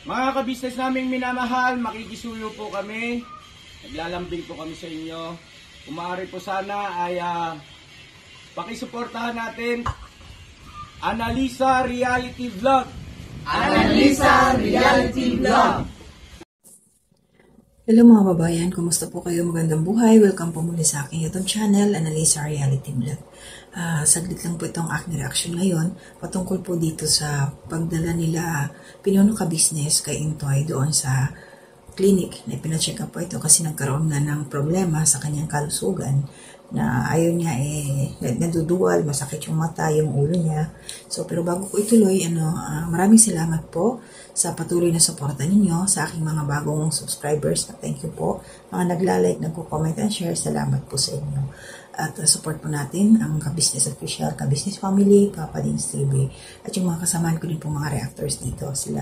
Mga kabisnes naming minamahal, makikisuyo po kami. Naglalambing po kami sa inyo. Kung maaari po sana ay pakisuportahan natin Analisa Reality Vlog. Analisa Reality Vlog. Hello mga babayan, kumusta po kayo? Magandang buhay. Welcome po muli sa aking YouTube channel, Analisa Reality Vlog. Saglit lang po itong aking reaction ngayon patungkol po dito sa pagdala nila Pinuno Ka Business kay Intoy doon sa clinic na pina-check up po ito kasi nagkaroon na ng problema sa kanyang kalusugan na ayaw niya naduduwal, masakit yung mata, yung ulo niya. So pero bago ko ituloy, maraming salamat po sa patuloy na suporta ninyo sa aking mga bagong subscribers. Thank you po. Mga nagla-like, nagko-comment and share, salamat po sa inyo. At support po natin ang Ka-Business Official, Ka-Business Family, Papa Dins TV. At yung mga kasamahan ko din po mga reactors dito. Sila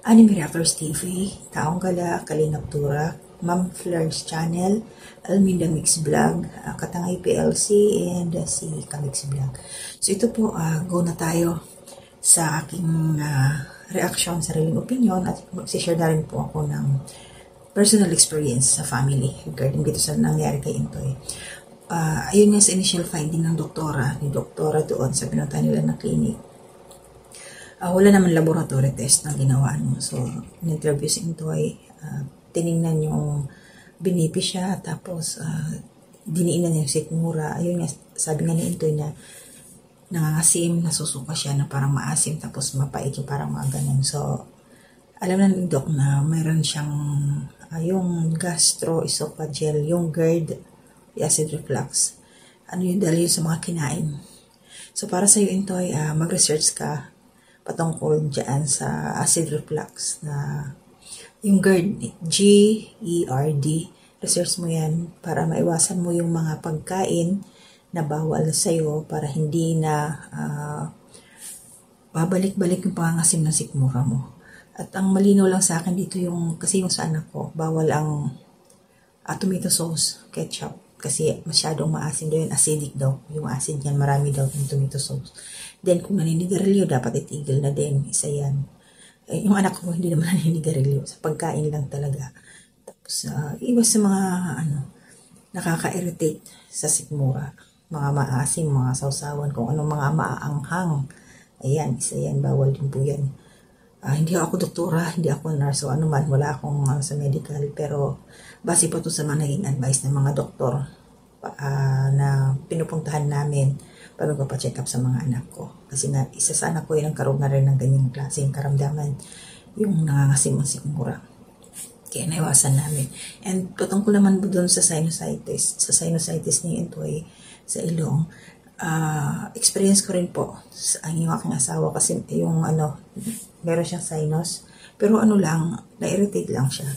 Anime Reactors TV, Taong Gala, Kalingap Tura, Ma'am Flir's Channel, Alminda Mix Vlog, Katangay PLC, and si Kamix Vlog. So ito po, go na tayo sa aking reaction, sariling opinion, at magsishare na rin po ako ng personal experience sa family regarding dito sa nangyari kay Intoy. Ayun nga sa initial finding ng doktora doon sa pinunta nila na clinic. Wala naman laboratory test na ginawa. So, in-interview si Intoy, tinignan yung binipi siya, tapos diniinan niya yung sikmura. Ayun nga, sabi nga ni Intoy na nangangasim, nasusuka siya na parang maasim, tapos mapait yung parang mga ganun. So, alam na ni Doc na mayroon siyang yung gastroesophageal, yung GERD, acid reflux. Ano yung dahil sa mga kinain. So, para sa iyo, Intoy, mag-research ka patungkol dyan sa acid reflux na yung GERD, G-E-R-D. Research mo yan para maiwasan mo yung mga pagkain na bawal sa'yo para hindi na babalik-balik yung pangangasim ng sikmura mo. At ang malinaw lang sa akin dito kasi yung sa anak ko, bawal ang tomato sauce, ketchup, kasi masyadong maasim daw yun, acidic daw. Yung acid yan, marami daw yung tomato sauce. Then kung naninigarilyo, dapat itigil na din, isa yan. Yung anak ko, hindi naman naninigarilyo, sa pagkain lang talaga. Tapos, iwas sa mga, nakaka-irritate sa sikmura. Mga maasim, mga sausawan, kung anong mga maaanghang. Ayan, isa yan, bawal din po yan. Hindi ako doktora, hindi ako nurse, o ano man, wala akong sa medical, pero base po ito sa mga naging advice ng mga doktor na pinupuntahan namin para magpa-check up sa mga anak ko. Kasi nga, isa sa anak ko yun ang karoon na rin ng ganyang klaseng karamdaman, yung nangangasim ang sikmura. Kaya naiwasan namin. And patungkol naman doon sa sinusitis ni Intoy sa ilong, experience ko rin po ang yung aking asawa kasi yung meron siyang sinus, pero na-irritate lang siya.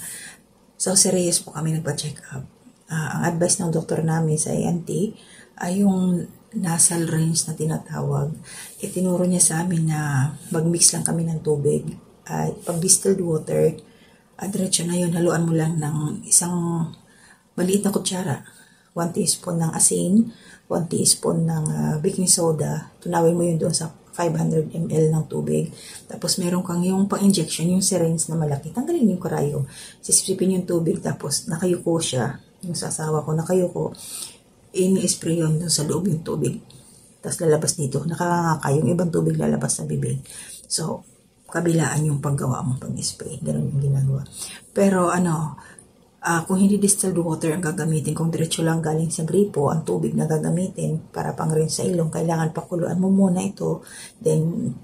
So serious po kami nagpa-check up. Ang advice ng doktor namin sa ENT ay yung nasal rinse na tinatawag. Itinuro niya sa amin na mag-mix lang kami ng tubig at pag distilled water, diretso na yun, haluan mo lang ng isang maliit na kutsara, 1 teaspoon ng asin, 1 teaspoon ng baking soda, tunawin mo yun doon sa 500 ml ng tubig. Tapos meron kang yung pang-injection, yung syringe na malaki. Tanggalin yung karayom. Sisipin yung tubig, tapos nakayuko siya. Yung sasawa ko, nakayuko. Ini-spray yun doon sa loob yung tubig. Tapos lalabas dito. Nakakaka, yung ibang tubig lalabas sa bibig. So, kabilaan yung paggawa mo pag-spray. Ganun yung ginagawa. Pero kung hindi distilled water ang gagamitin, kung diretso lang galing sa gripo, ang tubig na gagamitin para pang-rinse sa ilong, kailangan pakuluan mo muna ito, then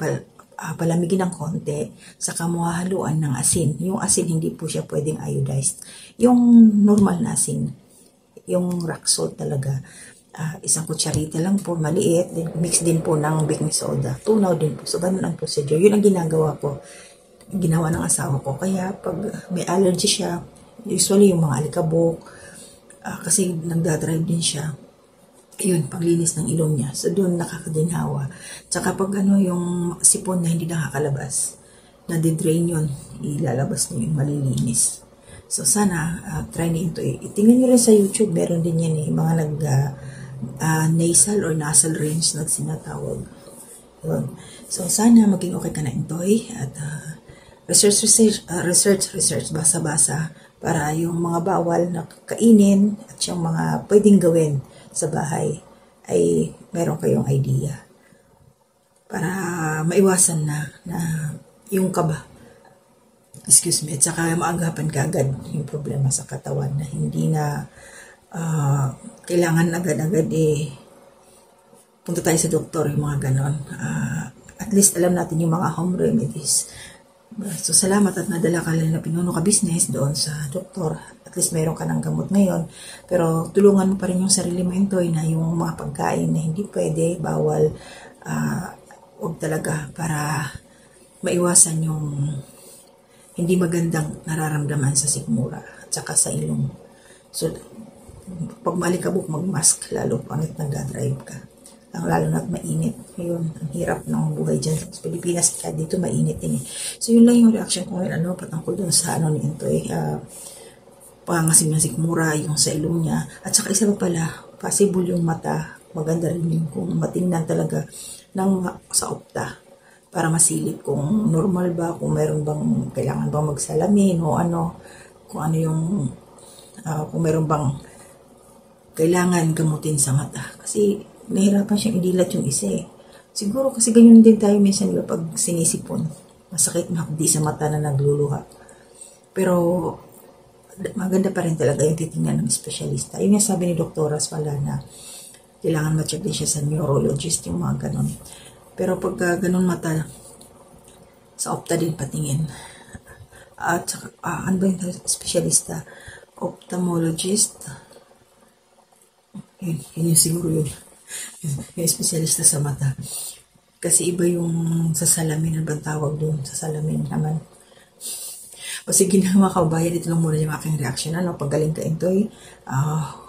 palamigin ng konti, saka mo haluan ng asin. Yung asin, hindi po siya pwedeng iodized. Yung normal na asin, yung rock salt talaga, isang kutsarita lang po, maliit, then mix din po ng baking soda. Tunaw din po. So, ganun ang procedure. Yun ang ginagawa ko. Ginawa ng asawa ko. Kaya, pag may allergy siya, usually yung mga alikabok, kasi nagdadrive din siya, yun, paglinis ng ilong niya. So, doon nakakadinhawa. Tsaka pag yung sipon na hindi nakakalabas, nadidrain yun, ilalabas niyo yung malilinis. So, sana, try niyo ito. Itingnan niyo rin sa YouTube, meron din yan mga nasal or nasal rinse na sinatawag. Yun. So, sana maging okay ka na, Intoy. At research, basa-basa para yung mga bawal na kainin at yung mga pwedeng gawin sa bahay ay meron kayong idea para maiwasan na yung kaba. Excuse me, at saka maagapan ka agad yung problema sa katawan na hindi na kailangan agad-agad punta tayo sa doktor, yung mga ganon. At least alam natin yung mga home remedies. So, salamat at nadala ka lang na pinuno ka business doon sa doktor. At least mayroon ka ng gamot ngayon. Pero tulungan mo pa rin yung sarili mo Intoy na yung mga pagkain na hindi pwede, bawal, huwag talaga para maiwasan yung hindi magandang nararamdaman sa sikmura at saka sa ilong. So, pag malikabok, mag-mask, lalo pangit nag-drive ka. Lalo na't mainit. Yun, ang hirap ng buhay dyan sa Pilipinas. Kaya dito mainit din. So, yun lang yung reaction ko ngayon. Patungkol dun sa ni Intoy. Pangangasim ng sikmura, yung sa ilong niya. At saka isa pa pala, possible yung mata. Maganda rin yung kung matingnan talaga sa opta. Para masilip kung normal ba, kung meron bang, kailangan bang magsalamin o kung ano yung, kung meron bang kailangan gamutin sa mata. Kasi, nahirapan siyang idilat yung isa Siguro kasi ganyan din tayo minsan pag sinisipon. Masakit mahapdi sa mata na nagluluha. Pero maganda pa rin talaga yung titingnan ng espesyalista. Yung sabi ni Dr. Pala na kailangan ma-check din siya sa neurologist yung mga ganon. Pero pag ganon mata, sa opta din patingin. At saka, ano ba yung espesyalista? Ophthalmologist. Yun yung siguro yun. Yung espesyalista sa mata. Kasi iba yung sa salamin. Ano bang tawag doon? Sa salamin naman. O sige na mga kabayan, ito lang muna yung aking reaction. Pagaling ka Intoy.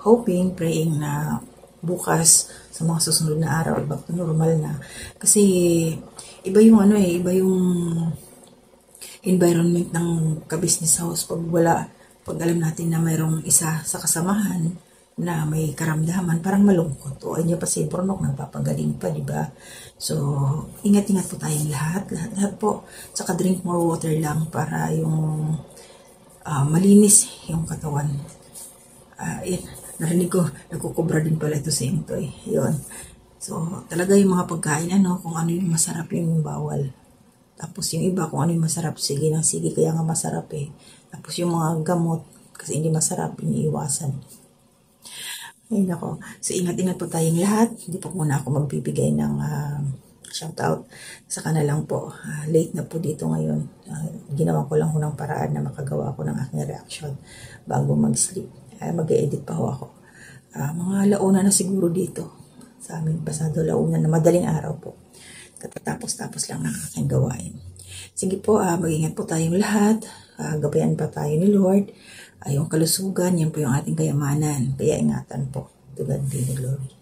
Hoping, praying na bukas sa mga susunod na araw, back to normal na. Kasi iba yung iba yung environment ng ka-business house pag alam natin na mayroong isa sa kasamahan na may karamdaman, parang malungkot. O ay niya pa si Bronok, nagpapagaling pa, di ba? So, ingat-ingat po tayong lahat po. Saka drink more water lang para yung malinis yung katawan. Narinig ko, nagkukubra din pala ito sa Intoy. Yun. So, talaga yung mga pagkain, kung ano yung masarap yung bawal. Tapos yung iba, kung ano yung masarap, sige nang sige, kaya nga masarap Tapos yung mga gamot, kasi hindi masarap, iniiwasan. Ay nako. So, ingat-ingat po tayong lahat. Hindi po muna ako magbibigay ng shoutout. Saka na lang po. Late na po dito ngayon. Ginawa ko lang ng paraan na makagawa ko ng aking reaction bago mag-sleep. Mag-e-edit pa ako. Mga launa na siguro dito. Sa amin, pasado launa na madaling araw po. Tapos lang ng aking gawain. Sige po, mag-ingat po tayong lahat. Gabayan pa tayo ni Lord. Yung kalusugan, yan po yung ating kayamanan. Kaya ingatan po. To God be the glory.